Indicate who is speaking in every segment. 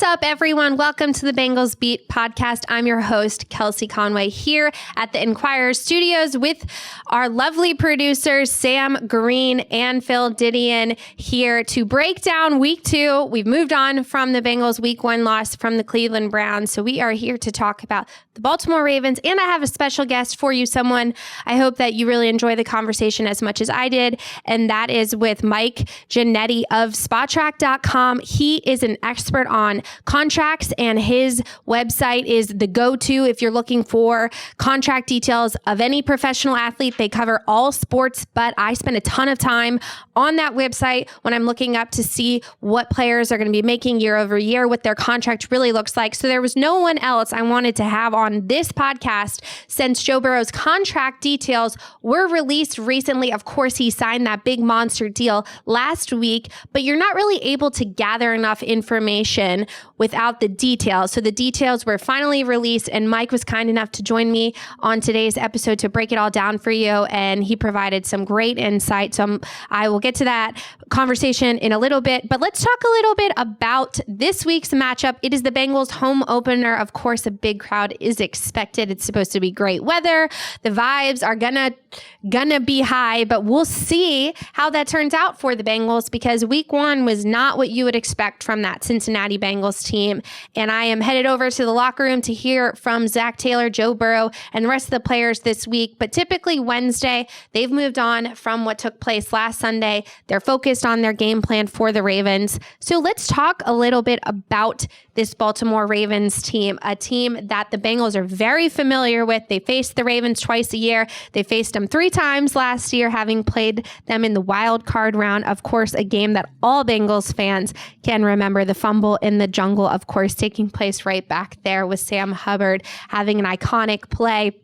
Speaker 1: up, everyone? Welcome to the Bengals Beat Podcast. I'm your host, Kelsey Conway, here at the Enquirer studios with our lovely producers, Sam Green and Phil Didion, here to break down week 2. We've moved on from the Bengals' week 1 loss from the Cleveland Browns. So we are here to talk about the Baltimore Ravens. And I have a special guest for you, someone I hope that you really enjoy the conversation as much as I did. And that is with Mike Ginnitti of Spotrac.com. He is an expert on contracts, and his website is the go-to if you're looking for contract details of any professional athlete. They cover all sports, but I spend a ton of time on that website when I'm looking up to see what players are going to be making year over year, what their contract really looks like. So there was no one else I wanted to have on this podcast since Joe Burrow's contract details were released recently. Of course, he signed that big monster deal last week, but you're not really able to gather enough information without the details. So the details were finally released, and Mike was kind enough to join me on today's episode to break it all down for you, and he provided some great insight. So I will get to that conversation in a little bit, but let's talk a little bit about this week's matchup. It is the Bengals home opener. Of course, a big crowd is expected. It's supposed to be great weather. The vibes are gonna be high, but we'll see how that turns out for the Bengals, because week 1 was not what you would expect from that Cincinnati Bengals team. And I am headed over to the locker room to hear from Zac Taylor, Joe Burrow, and the rest of the players this week. But typically Wednesday, they've moved on from what took place last Sunday. They're focused on their game plan for the Ravens. So let's talk a little bit about this Baltimore Ravens team, a team that the Bengals are very familiar with. They face the Ravens twice a year. They faced them 3 times last year, having played them in the wild card round. Of course, a game that all Bengals fans can remember, the fumble in the jungle, of course, taking place right back there with Sam Hubbard having an iconic play.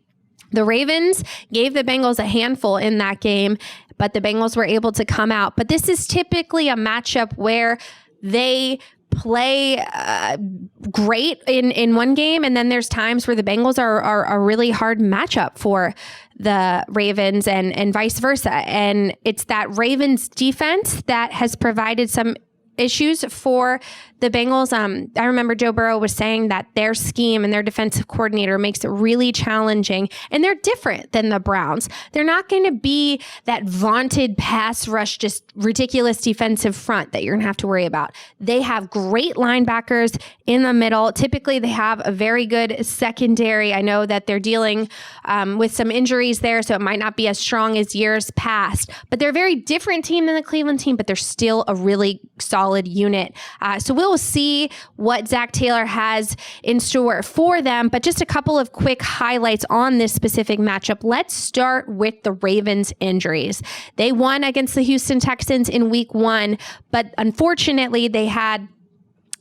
Speaker 1: The Ravens gave the Bengals a handful in that game, but the Bengals were able to come out. But this is typically a matchup where they play great in one game, and then there's times where the Bengals are a really hard matchup for the Ravens and vice versa. And it's that Ravens defense that has provided some issues for the Bengals. I remember Joe Burrow was saying that their scheme and their defensive coordinator makes it really challenging, and they're different than the Browns. They're not going to be that vaunted pass rush, just ridiculous defensive front that you're going to have to worry about. They have great linebackers in the middle. Typically, they have a very good secondary. I know that they're dealing with some injuries there, so it might not be as strong as years past, but they're a very different team than the Cleveland team, but they're still a really solid unit. So we'll see what Zac Taylor has in store for them, but just a couple of quick highlights on this specific matchup. Let's start with the Ravens injuries. They won against the Houston Texans in week 1, but unfortunately they had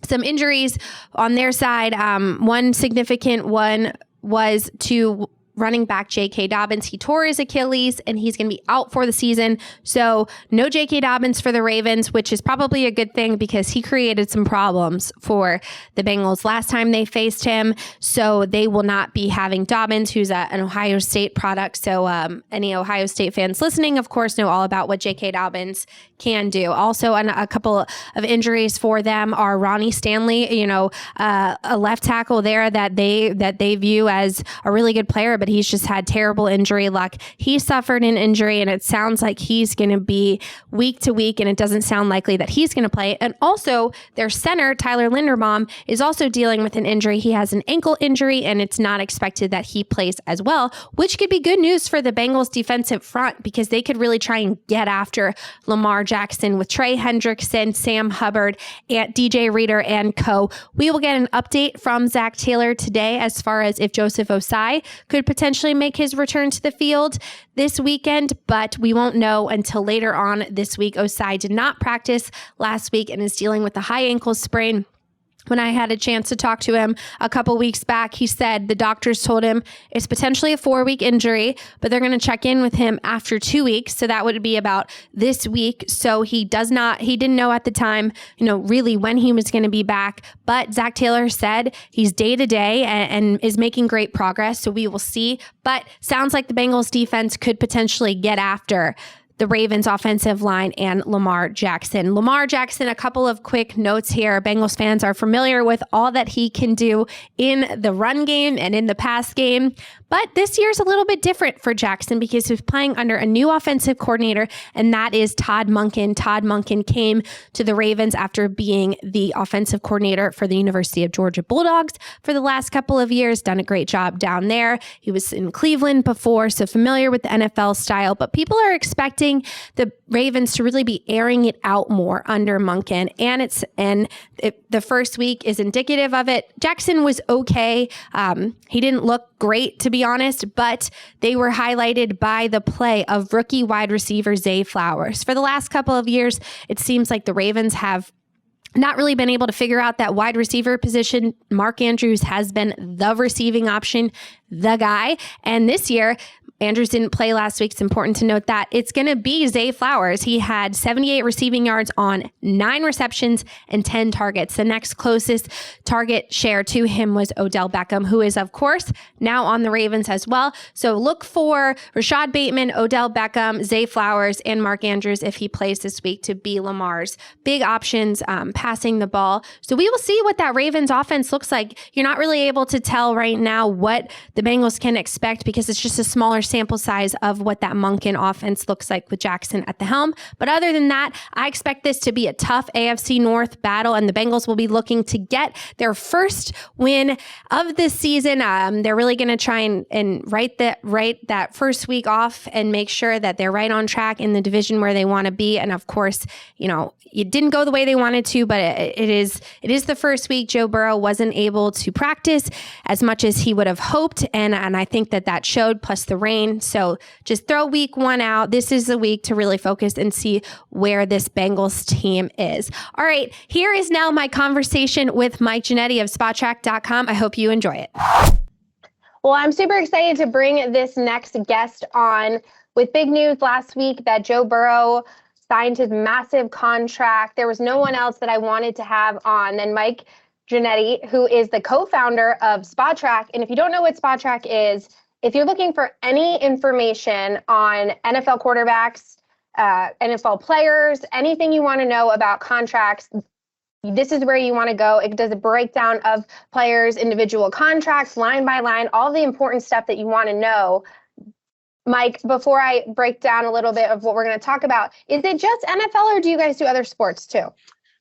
Speaker 1: some injuries on their side. One significant one was to running back J.K. Dobbins. He tore his Achilles and he's going to be out for the season. So no J.K. Dobbins for the Ravens, which is probably a good thing because he created some problems for the Bengals last time they faced him. So they will not be having Dobbins, who's an Ohio State product. So any Ohio State fans listening, of course, know all about what J.K. Dobbins can do. Also, a couple of injuries for them are Ronnie Stanley, a left tackle there that they view as a really good player, but he's just had terrible injury luck. He suffered an injury, and it sounds like he's going to be week to week, and it doesn't sound likely that he's going to play. And also, their center, Tyler Linderbaum, is also dealing with an injury. He has an ankle injury, and it's not expected that he plays as well, which could be good news for the Bengals defensive front because they could really try and get after Lamar Jackson with Trey Hendrickson, Sam Hubbard, and DJ Reader and co. We will get an update from Zac Taylor today as far as if Joseph Osai could potentially make his return to the field this weekend, but we won't know until later on this week. Osai did not practice last week and is dealing with a high ankle sprain. When I had a chance to talk to him a couple weeks back, he said the doctors told him it's potentially a 4-week injury, but they're going to check in with him after 2 weeks. So that would be about this week. So he didn't know at the time, really when he was going to be back. But Zac Taylor said he's day to day and is making great progress. So we will see. But sounds like the Bengals defense could potentially get after the Ravens offensive line and Lamar Jackson. Lamar Jackson, a couple of quick notes here. Bengals fans are familiar with all that he can do in the run game and in the pass game. But this year's a little bit different for Jackson because he's playing under a new offensive coordinator, and that is Todd Monken. Todd Monken came to the Ravens after being the offensive coordinator for the University of Georgia Bulldogs for the last couple of years, done a great job down there. He was in Cleveland before, so familiar with the NFL style, but people are expecting the Ravens to really be airing it out more under Monken, and the first week is indicative of it. Jackson was okay. He didn't look great, to be honest, but they were highlighted by the play of rookie wide receiver Zay Flowers. For the last couple of years, it seems like the Ravens have not really been able to figure out that wide receiver position. Mark Andrews has been the receiving option, the guy. And this year, Andrews didn't play last week. It's important to note that it's going to be Zay Flowers. He had 78 receiving yards on 9 receptions and 10 targets. The next closest target share to him was Odell Beckham, who is, of course, now on the Ravens as well. So look for Rashad Bateman, Odell Beckham, Zay Flowers, and Mark Andrews if he plays this week to be Lamar's big options passing the ball. So we will see what that Ravens offense looks like. You're not really able to tell right now what the Bengals can expect because it's just a smaller sample size of what that Monken offense looks like with Jackson at the helm. But other than that, I expect this to be a tough AFC North battle, and the Bengals will be looking to get their first win of this season. They're really going to try and write that first week off and make sure that they're right on track in the division where they want to be. And of course, it didn't go the way they wanted to, but it is the first week. Joe Burrow wasn't able to practice as much as he would have hoped, and I think that showed, plus the rain. So just throw week 1 out. This is the week to really focus and see where this Bengals team is. All right, here is now my conversation with Mike Ginnitti of Spotrac.com. I hope you enjoy it.
Speaker 2: Well, I'm super excited to bring this next guest on with big news last week that Joe Burrow signed his massive contract. There was no one else that I wanted to have on than Mike Ginnitti, who is the co-founder of Spotrac. And if you don't know what Spotrac is, if you're looking for any information on NFL quarterbacks, NFL players, anything you want to know about contracts, this is where you want to go. It does a breakdown of players' individual contracts, line by line, all the important stuff that you want to know. Mike, before I break down a little bit of what we're going to talk about, is it just NFL or do you guys do other sports too?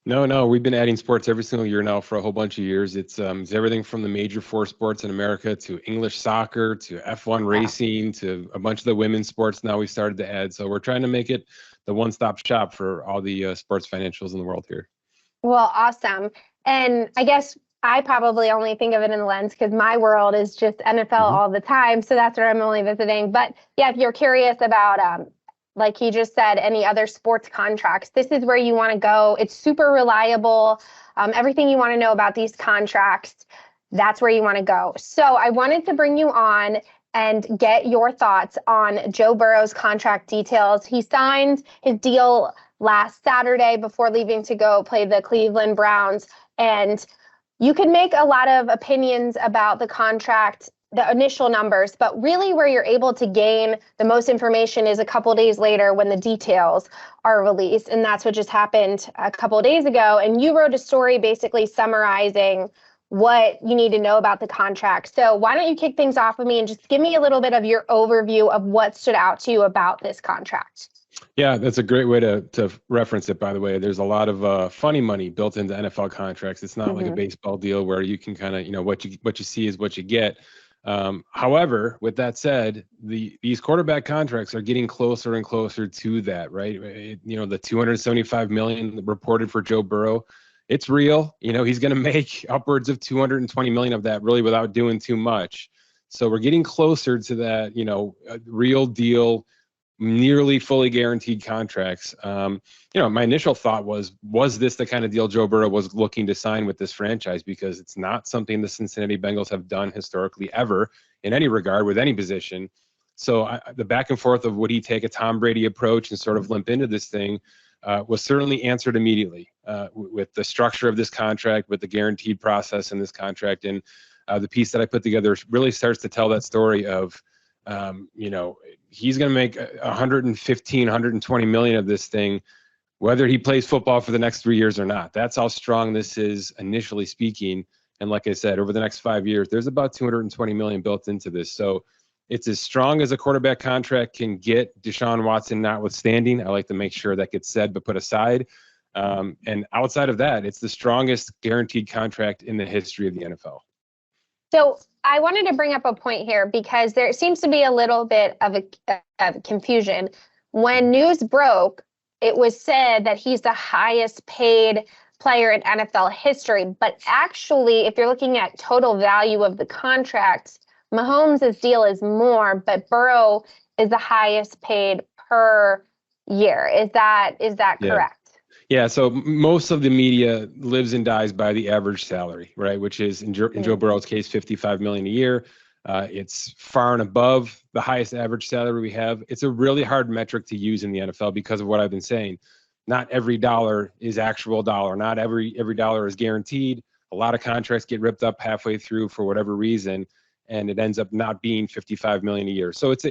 Speaker 3: No, we've been adding sports every single year now for a whole bunch of years. It's everything from the major 4 sports in America to English soccer to F1 racing to a bunch of the women's sports now we started to add. So we're trying to make it the one-stop shop for all the sports financials in the world here.
Speaker 2: Well, awesome. And I guess I probably only think of it in the lens because my world is just NFL all the time. So that's where I'm only visiting. But yeah, if you're curious about like he just said, any other sports contracts, this is where you want to go. It's super reliable. Everything you want to know about these contracts, that's where you want to go. So I wanted to bring you on and get your thoughts on Joe Burrow's contract details. He signed his deal last Saturday before leaving to go play the Cleveland Browns. And you can make a lot of opinions about the contract, the initial numbers, but really where you're able to gain the most information is a couple days later when the details are released. And that's what just happened a couple of days ago. And you wrote a story basically summarizing what you need to know about the contract. So why don't you kick things off with me and just give me a little bit of your overview of what stood out to you about this contract?
Speaker 3: Yeah, that's a great way to reference it, by the way. There's a lot of funny money built into NFL contracts. It's not like a baseball deal where you can kind of, what you see is what you get. However, with that said, these quarterback contracts are getting closer and closer to that, right? The $275 million reported for Joe Burrow, it's real. He's going to make upwards of $220 million of that really without doing too much. So we're getting closer to that, real deal, nearly fully guaranteed contracts. My initial thought was this the kind of deal Joe Burrow was looking to sign with this franchise? Because it's not something the Cincinnati Bengals have done historically ever in any regard with any position. So the back and forth of would he take a Tom Brady approach and sort of limp into this thing was certainly answered immediately with the structure of this contract, with the guaranteed process in this contract. And the piece that I put together really starts to tell that story of, he's going to make 115, 120 million of this thing, whether he plays football for the next 3 years or not. That's how strong this is, initially speaking. And like I said, over the next 5 years, there's about 220 million built into this. So it's as strong as a quarterback contract can get, Deshaun Watson notwithstanding. I like to make sure that gets said, but put aside. And outside of that, it's the strongest guaranteed contract in the history of the NFL.
Speaker 2: So I wanted to bring up a point here because there seems to be a little bit of a confusion. When news broke, it was said that he's the highest paid player in NFL history. But actually, if you're looking at total value of the contracts, Mahomes' deal is more, but Burrow is the highest paid per year. Is that correct?
Speaker 3: Yeah, so most of the media lives and dies by the average salary, right? Which is, in Joe Burrow's case, $55 million a year. It's far and above the highest average salary we have. It's a really hard metric to use in the NFL because of what I've been saying. Not every dollar is actual dollar. Not every dollar is guaranteed. A lot of contracts get ripped up halfway through for whatever reason, and it ends up not being $55 million a year. So it's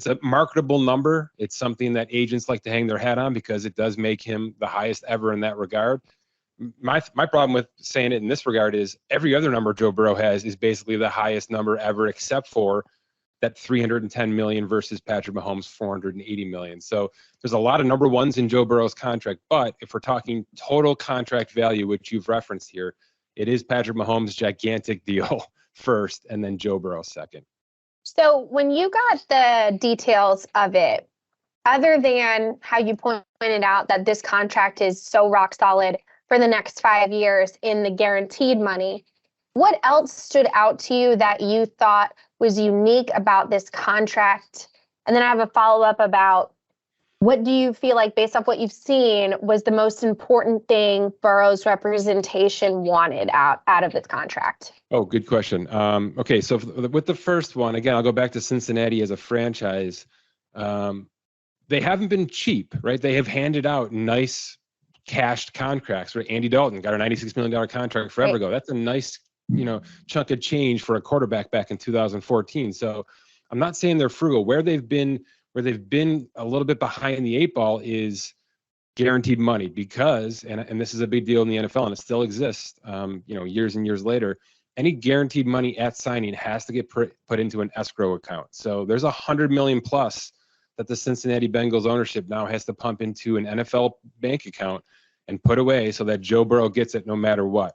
Speaker 3: a marketable number. It's something that agents like to hang their hat on because it does make him the highest ever in that regard. My problem with saying it in this regard is every other number Joe Burrow has is basically the highest number ever, except for that 310 million versus Patrick Mahomes 480 million. So there's a lot of number ones in Joe Burrow's contract, but if we're talking total contract value, which you've referenced here, it is Patrick Mahomes' gigantic deal first, and then Joe Burrow second.
Speaker 2: So when you got the details of it, other than how you pointed out that this contract is so rock solid for the next 5 years in the guaranteed money, what else stood out to you that you thought was unique about this contract? And then I have a follow-up about what do you feel like, based off what you've seen, was the most important thing Burrow's representation wanted out of this contract?
Speaker 3: Oh, good question. Okay, so with the first one, again, I'll go back to Cincinnati as a franchise. They haven't been cheap, right? They have handed out nice cashed contracts, right? Andy Dalton got a $96 million contract forever ago. That's a nice, chunk of change for a quarterback back in 2014. So I'm not saying they're frugal. Where they've been a little bit behind the eight ball is guaranteed money, because, and this is a big deal in the NFL and it still exists, years and years later, any guaranteed money at signing has to get put into an escrow account. So there's $100 million plus that the Cincinnati Bengals ownership now has to pump into an NFL bank account and put away so that Joe Burrow gets it no matter what.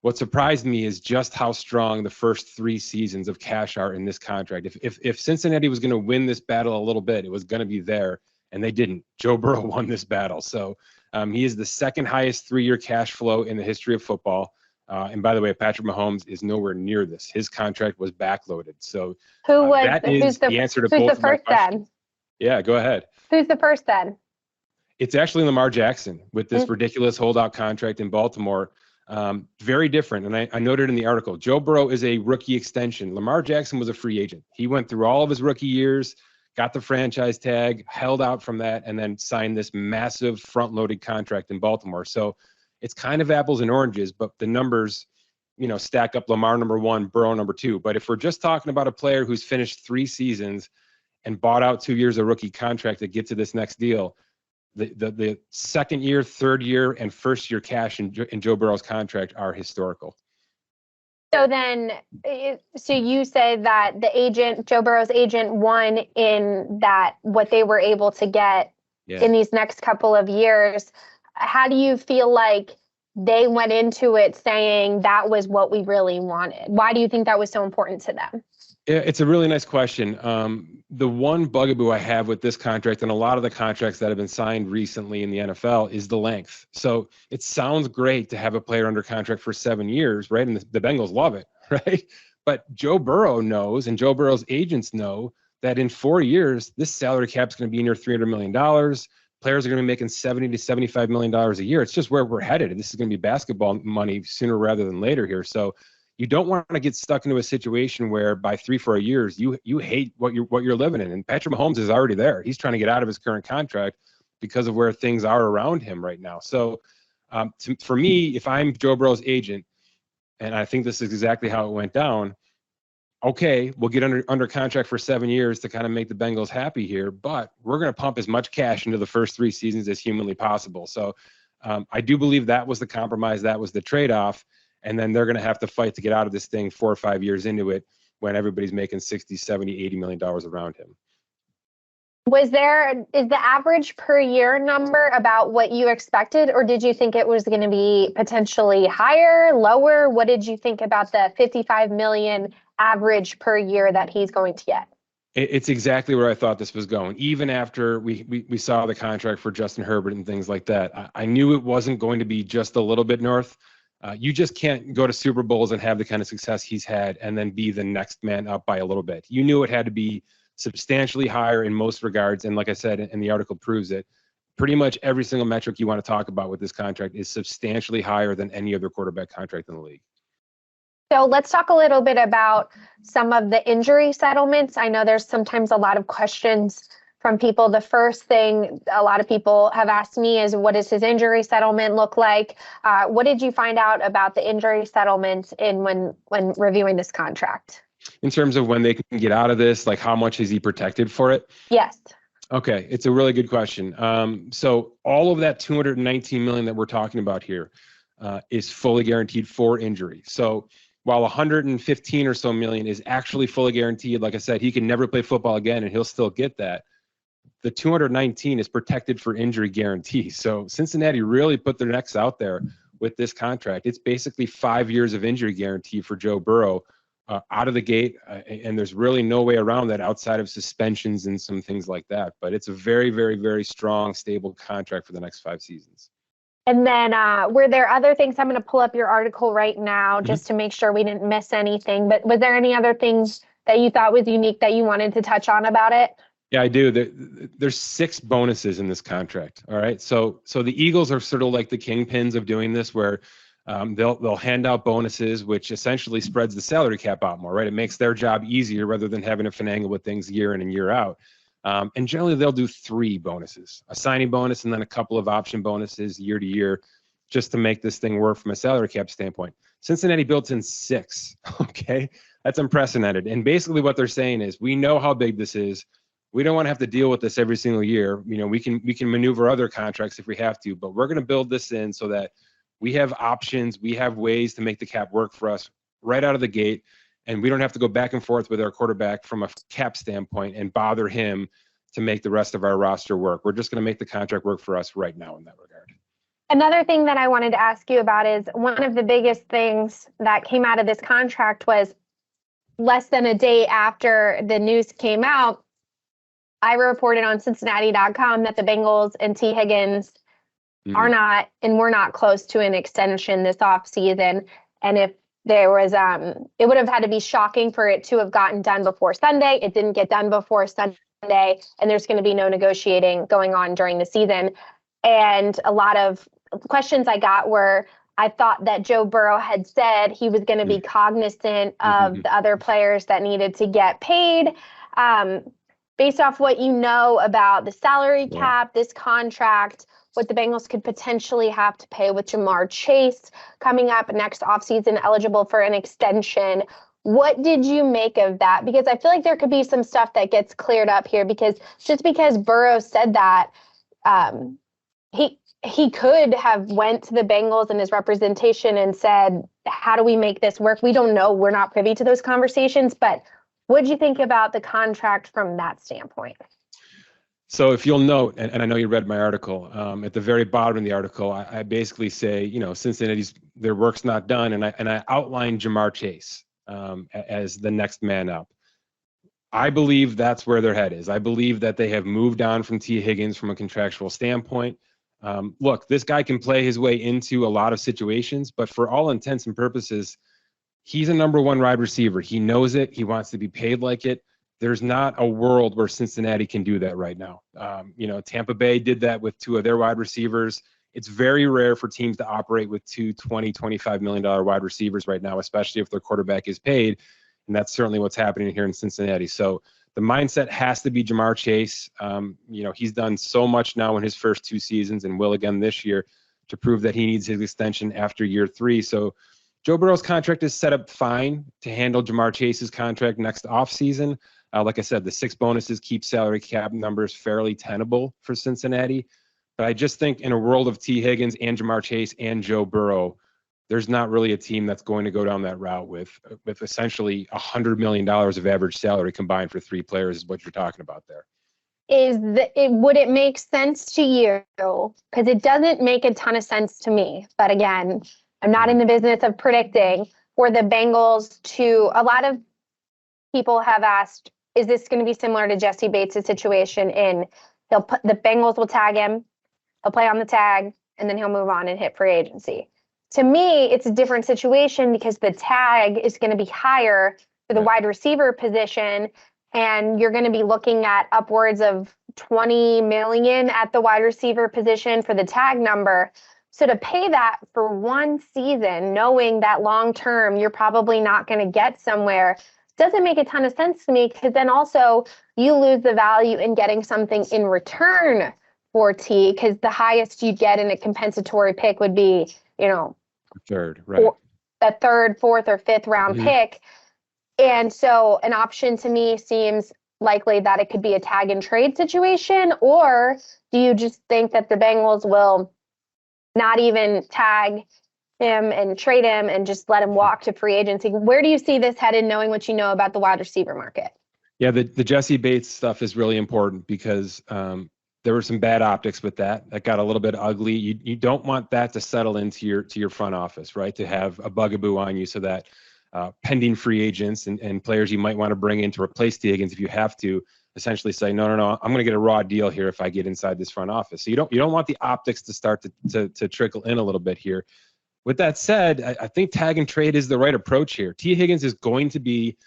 Speaker 3: What surprised me is just how strong the first 3 seasons of cash are in this contract. If Cincinnati was going to win this battle a little bit, it was going to be there, and they didn't. Joe Burrow won this battle. So he is the second highest 3-year cash flow in the history of football. And by the way, Patrick Mahomes is nowhere near this. His contract was backloaded. So who's the answer to both of my questions. Yeah, go ahead.
Speaker 2: Who's the first then?
Speaker 3: It's actually Lamar Jackson with this ridiculous holdout contract in Baltimore. Very different. And I noted in the article, Joe Burrow is a rookie extension. Lamar Jackson was a free agent. He went through all of his rookie years, got the franchise tag, held out from that, and then signed this massive front-loaded contract in Baltimore. So it's kind of apples and oranges, but the numbers, stack up. Lamar number 1, Burrow number 2. But if we're just talking about a player who's finished 3 seasons and bought out 2 years of rookie contract to get to this next deal, the second year, third year, and first year cash in Joe Burrow's contract are historical.
Speaker 2: So then, so you say that Joe Burrow's agent won in that what they were able to get in these next couple of years. How do you feel like they went into it saying that was what we really wanted? Why do you think that was so important to them?
Speaker 3: Yeah, it's a really nice question. The one bugaboo I have with this contract and a lot of the contracts that have been signed recently in the NFL is the length. So it sounds great to have a player under contract for 7 years, right? And the Bengals love it, right? But Joe Burrow knows, and Joe Burrow's agents know, that in 4 years, this salary cap is going to be near $300 million. Players are going to be making $70 to $75 million a year. It's just where we're headed. And this is going to be basketball money sooner rather than later here. So you don't want to get stuck into a situation where by 3-4 years you hate what you're living in. And Patrick Mahomes is already there. He's trying to get out of his current contract because of where things are around him right now. So for me, if I'm Joe Burrow's agent, and I think this is exactly how it went down, okay, we'll get under contract for 7 years to kind of make the Bengals happy here, but we're going to pump as much cash into the first 3 seasons as humanly possible. So I do believe that was the compromise, that was the trade-off, and then they're going to have to fight to get out of this thing 4 or 5 years into it when everybody's making 60, 70, $80 million around him.
Speaker 2: Is the average per year number about what you expected, or did you think it was going to be potentially higher, lower? What did you think about the $55 million average per year that he's going to get?
Speaker 3: It's exactly where I thought this was going. Even after we saw the contract for Justin Herbert and things like that, I knew it wasn't going to be just a little bit north. You just can't go to Super Bowls and have the kind of success he's had and then be the next man up by a little bit. You knew it had to be substantially higher in most regards. And like I said, and the article proves it, pretty much every single metric you want to talk about with this contract is substantially higher than any other quarterback contract in the league.
Speaker 2: So let's talk a little bit about some of the injury settlements. I know there's sometimes a lot of questions from people. The first thing a lot of people have asked me is, what does his injury settlement look like? What did you find out about the injury settlements when reviewing this contract?
Speaker 3: In terms of when they can get out of this, like how much is he protected for it?
Speaker 2: Yes.
Speaker 3: Okay, it's a really good question. So all of that $219 million that we're talking about here is fully guaranteed for injury. So while 115 or so million is actually fully guaranteed, like I said, he can never play football again and he'll still get that. The 219 is protected for injury guarantee. So Cincinnati really put their necks out there with this contract. It's basically 5 years of injury guarantee for Joe Burrow out of the gate, and there's really no way around that outside of suspensions and some things like that. But it's a very, very, very strong, stable contract for the next 5 seasons.
Speaker 2: And then were there other things? I'm going to pull up your article right now just to make sure we didn't miss anything. But was there any other things that you thought was unique that you wanted to touch on about it?
Speaker 3: Yeah, I do. There's 6 bonuses in this contract. All right. So the Eagles are sort of like the kingpins of doing this, where they'll hand out bonuses, which essentially spreads the salary cap out more, right? It makes their job easier rather than having to finagle with things year in and year out. And generally they'll do 3 bonuses, a signing bonus and then a couple of option bonuses year to year, just to make this thing work from a salary cap standpoint. Cincinnati built in 6. Okay. That's unprecedented. And basically what they're saying is, we know how big this is. We don't want to have to deal with this every single year. You know, we can maneuver other contracts if we have to, but we're going to build this in so that we have options, we have ways to make the cap work for us right out of the gate, and we don't have to go back and forth with our quarterback from a cap standpoint and bother him to make the rest of our roster work. We're just going to make the contract work for us right now in that regard.
Speaker 2: Another thing that I wanted to ask you about is, one of the biggest things that came out of this contract was, less than a day after the news came out, I reported on Cincinnati.com that the Bengals and T. Higgins are not, and we're not close to an extension this offseason. And if there was, it would have had to be shocking for it to have gotten done before Sunday. It didn't get done before Sunday, and there's going to be no negotiating going on during the season. And a lot of questions I got were, I thought that Joe Burrow had said he was going to be cognizant of the other players that needed to get paid. Based off what you know about the salary cap, this contract, what the Bengals could potentially have to pay with Jamar Chase coming up next offseason, eligible for an extension. What did you make of that? Because I feel like there could be some stuff that gets cleared up here, because just because Burrow said that, he could have went to the Bengals and his representation and said, how do we make this work? We don't know. We're not privy to those conversations, but what did you think about the contract from that standpoint?
Speaker 3: So if you'll note, and I know you read my article, at the very bottom of the article, I basically say, you know, Cincinnati's, their work's not done. And I outlined Jamar Chase as the next man up. I believe that's where their head is. I believe that they have moved on from T. Higgins from a contractual standpoint. Look, this guy can play his way into a lot of situations, but for all intents and purposes, he's a number 1 wide receiver. He knows it. He wants to be paid like it. There's not a world where Cincinnati can do that right now. You know, Tampa Bay did that with 2 of their wide receivers. It's very rare for teams to operate with 2 $20, $25 million wide receivers right now, especially if their quarterback is paid. And that's certainly what's happening here in Cincinnati. So the mindset has to be Jamar Chase. You know, he's done so much now in his first 2 seasons and will again this year to prove that he needs his extension after year 3. So Joe Burrow's contract is set up fine to handle Jamar Chase's contract next offseason. Like I said, the 6 bonuses keep salary cap numbers fairly tenable for Cincinnati. But I just think in a world of T. Higgins and Jamar Chase and Joe Burrow, there's not really a team that's going to go down that route with essentially $100 million of average salary combined for 3 players is what you're talking about there.
Speaker 2: Would it make sense to you? Because it doesn't make a ton of sense to me. But again, I'm not in the business of predicting. For the Bengals to, a lot of people have asked, is this going to be similar to Jesse Bates' situation the Bengals will tag him, he'll play on the tag, and then he'll move on and hit free agency. To me, it's a different situation because the tag is going to be higher for the wide receiver position, and you're going to be looking at upwards of $20 million at the wide receiver position for the tag number. So to pay that for one season, knowing that long term you're probably not going to get somewhere, doesn't make a ton of sense to me, because then also you lose the value in getting something in return for T, because the highest you'd get in a compensatory pick would be,
Speaker 3: third, right?
Speaker 2: A third, fourth, or fifth round pick. And so an option to me seems likely that it could be a tag and trade situation. Or do you just think that the Bengals will not even tag him and trade him and just let him walk to free agency? Where do you see this headed, knowing what you know about the wide receiver market?
Speaker 3: Yeah, the Jesse Bates stuff is really important because there were some bad optics with that. That got a little bit ugly. You don't want that to settle into your front office, right? To have a bugaboo on you so that pending free agents and players you might want to bring in to replace T. Higgins, if you have to, essentially say, no, I'm going to get a raw deal here if I get inside this front office. So you don't want the optics to start to trickle in a little bit here. With that said, I think tag and trade is the right approach here. T. Higgins is going to be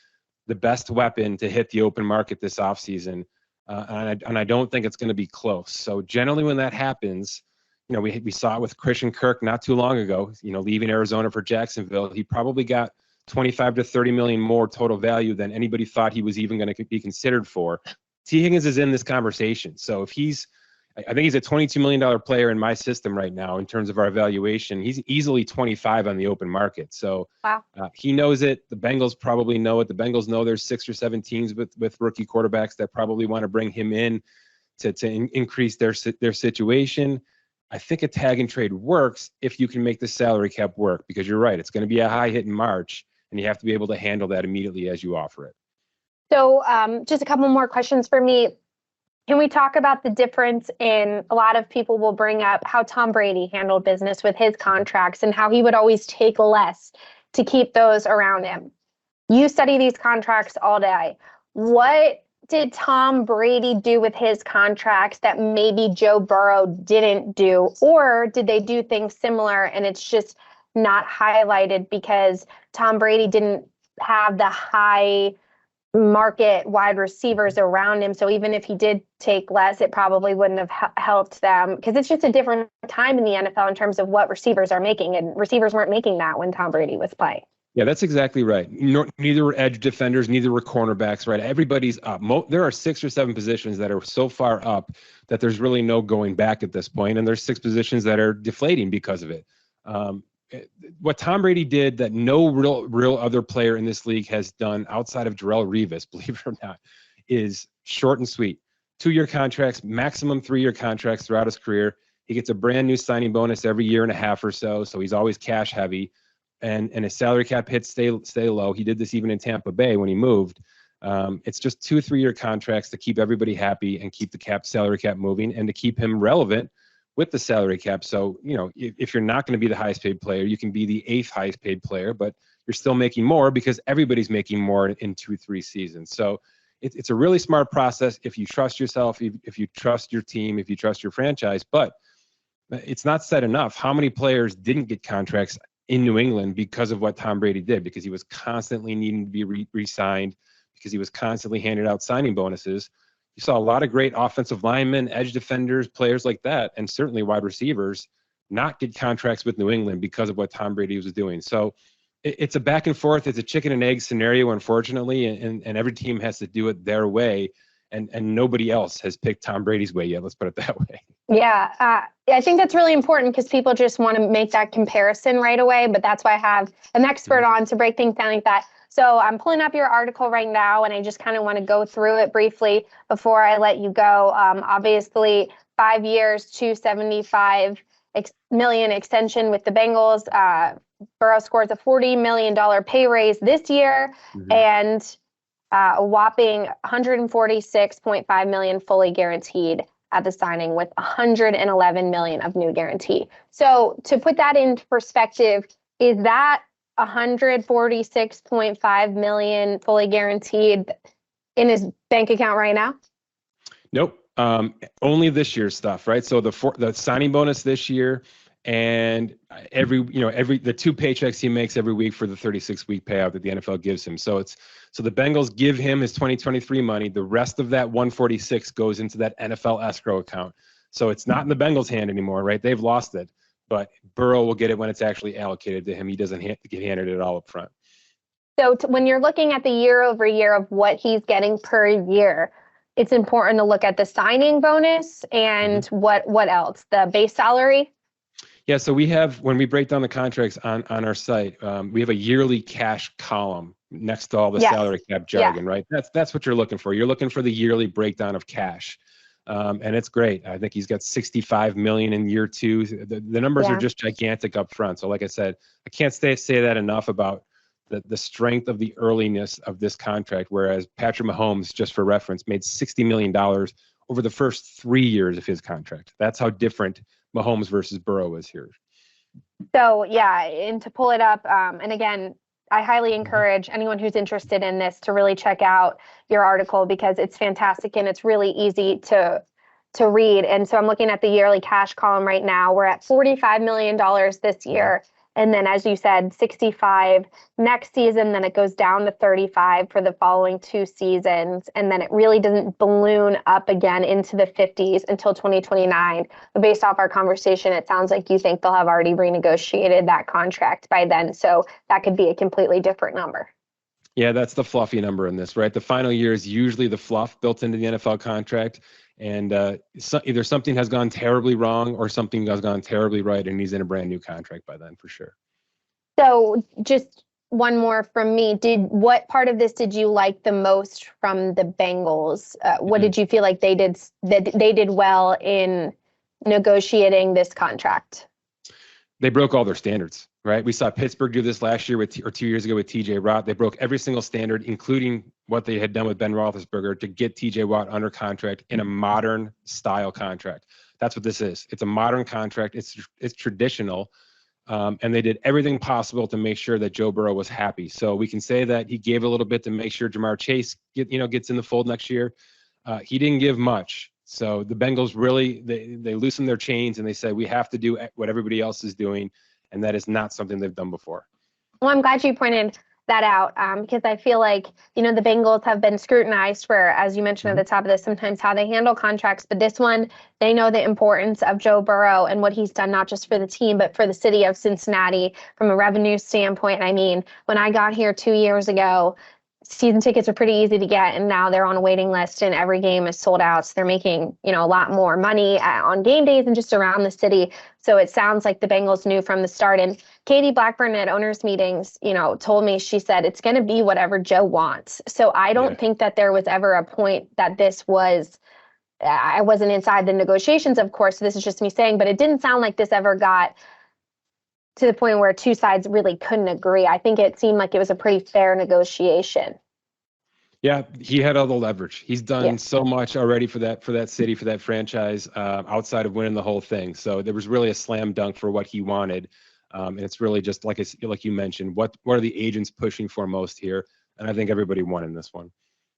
Speaker 3: the best weapon to hit the open market this offseason, and I don't think it's going to be close. So generally when that happens, we saw it with Christian Kirk not too long ago, leaving Arizona for Jacksonville. He probably got 25 to 30 million more total value than anybody thought he was even going to be considered for. T. Higgins is in this conversation. So if I think he's a $22 million player in my system right now in terms of our evaluation. He's easily 25 on the open market. So
Speaker 2: wow.
Speaker 3: He knows it. The Bengals probably know it. The Bengals know there's 6 or 7 teams with rookie quarterbacks that probably want to bring him in to increase their situation. I think a tag and trade works if you can make the salary cap work, because you're right. It's going to be a high hit in March, and you have to be able to handle that immediately as you offer it.
Speaker 2: So just a couple more questions for me. Can we talk about the difference in, a lot of people will bring up how Tom Brady handled business with his contracts and how he would always take less to keep those around him. You study these contracts all day. What did Tom Brady do with his contracts that maybe Joe Burrow didn't do? Or did they do things similar and it's just not highlighted because Tom Brady didn't have the high market wide receivers around him? So even if he did take less, it probably wouldn't have helped them, because it's just a different time in the NFL in terms of what receivers are making, and receivers weren't making that when Tom Brady was playing.
Speaker 3: Yeah, that's exactly right. Neither were edge defenders, neither were cornerbacks, right? Everybody's up. There are 6 or 7 positions that are so far up that there's really no going back at this point, and there's 6 positions that are deflating because of it. What Tom Brady did that no real other player in this league has done outside of Darrelle Revis, believe it or not, is short and sweet. 2-year contracts, maximum 3-year contracts throughout his career. He gets a brand new signing bonus every year and a half or so he's always cash heavy, and his salary cap hits stay low. He did this even in Tampa Bay when he moved. It's just 2 3-year contracts to keep everybody happy and keep the salary cap moving, and to keep him relevant with the salary cap. So, if you're not going to be the highest paid player, you can be the 8th highest paid player, but you're still making more because everybody's making more in 2-3 seasons. So it's a really smart process if you trust yourself, if you trust your team, if you trust your franchise. But it's not said enough how many players didn't get contracts in New England because of what Tom Brady did, because he was constantly needing to be re-signed, because he was constantly handed out signing bonuses. You saw a lot of great offensive linemen, edge defenders, players like that, and certainly wide receivers not get contracts with New England because of what Tom Brady was doing. So it's a back and forth. It's a chicken and egg scenario, unfortunately, and every team has to do it their way, and nobody else has picked Tom Brady's way yet. Let's put it that way.
Speaker 2: Yeah, I think that's really important because people just want to make that comparison right away. But that's why I have an expert on to break things down like that. So I'm pulling up your article right now, and I just kind of want to go through it briefly before I let you go. Obviously, 5 years, $275 million extension with the Bengals. Burrow scores a $40 million pay raise this year, and a whopping $146.5 million fully guaranteed at the signing, with $111 million of new guarantee. So to put that into perspective, is that $146.5 million fully guaranteed in his bank account right now?
Speaker 3: Nope. Only this year's stuff, right? So the signing bonus this year, and the 2 paychecks he makes every week for the 36-week payout that the NFL gives him. So the Bengals give him his 2023 money. The rest of that 146 goes into that NFL escrow account. So it's not in the Bengals' hand anymore, right? They've lost it, but Burrow will get it when it's actually allocated to him. He doesn't get handed it all up front.
Speaker 2: So when you're looking at the year over year of what he's getting per year, it's important to look at the signing bonus and what else? The base salary?
Speaker 3: Yeah, so when we break down the contracts on our site, we have a yearly cash column next to all the salary cap jargon, right? That's what you're looking for. You're looking for the yearly breakdown of cash. And it's great. I think he's got $65 million in year 2. The numbers are just gigantic up front. So like I said, I can't say that enough about the strength of the earliness of this contract, whereas Patrick Mahomes, just for reference, made $60 million over the first 3 years of his contract. That's how different Mahomes versus Burrow is here.
Speaker 2: So yeah, and to pull it up, and again, I highly encourage anyone who's interested in this to really check out your article because it's fantastic and it's really easy to read. And so I'm looking at the yearly cash column right now. We're at $45 million this year. And then, as you said, 65 next season, then it goes down to 35 for the following 2 seasons. And then it really doesn't balloon up again into the 50s until 2029. But based off our conversation, it sounds like you think they'll have already renegotiated that contract by then. So that could be a completely different number.
Speaker 3: Yeah, that's the fluffy number in this, right? The final year is usually the fluff built into the NFL contract. And either something has gone terribly wrong or something has gone terribly right, and he's in a brand new contract by then for sure.
Speaker 2: So just one more from me. What part of this did you like the most from the Bengals? What did you feel like they did well in negotiating this contract?
Speaker 3: They broke all their standards, right? We saw Pittsburgh do this last year or 2 years ago with TJ Watt. They broke every single standard, including what they had done with Ben Roethlisberger, to get TJ Watt under contract in a modern style contract. That's what this is. It's a modern contract. It's traditional. And they did everything possible to make sure that Joe Burrow was happy. So we can say that he gave a little bit to make sure Jamar Chase gets in the fold next year. He didn't give much. So the Bengals really, they loosened their chains and they said, we have to do what everybody else is doing. And that is not something they've done before.
Speaker 2: Well, I'm glad you pointed that out because I feel like, the Bengals have been scrutinized for, as you mentioned at the top of this, sometimes how they handle contracts. But this one, they know the importance of Joe Burrow and what he's done, not just for the team, but for the city of Cincinnati from a revenue standpoint. I mean, when I got here 2 years ago, season tickets are pretty easy to get, and now they're on a waiting list and every game is sold out. So they're making, a lot more money on game days and just around the city. So it sounds like the Bengals knew from the start. And Katie Blackburn at owners meetings, told me, she said, it's going to be whatever Joe wants. So I don't think that there was ever a point that this was, I wasn't inside the negotiations, of course. So this is just me saying, but it didn't sound like this ever got to the point where 2 sides really couldn't agree. I think it seemed like it was a pretty fair negotiation.
Speaker 3: Yeah, he had all the leverage. He's done so much already for that city, for that franchise, outside of winning the whole thing. So there was really a slam dunk for what he wanted. And it's really just like you mentioned, what are the agents pushing for most here? And I think everybody won in this one.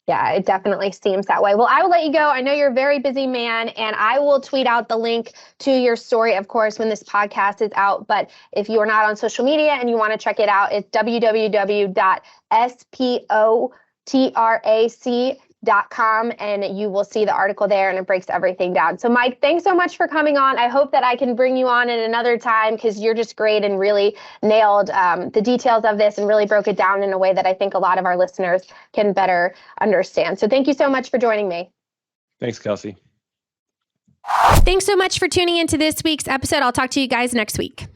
Speaker 2: Yeah, it definitely seems that way. Well, I will let you go. I know you're a very busy man, and I will tweet out the link to your story, of course, when this podcast is out. But if you are not on social media and you want to check it out, it's www.spotrac.com, and you will see the article there, and it breaks everything down. So, Mike, thanks so much for coming on. I hope that I can bring you on at another time because you're just great and really nailed the details of this and really broke it down in a way that I think a lot of our listeners can better understand. So thank you so much for joining me.
Speaker 3: Thanks, Kelsey.
Speaker 1: Thanks so much for tuning into this week's episode. I'll talk to you guys next week.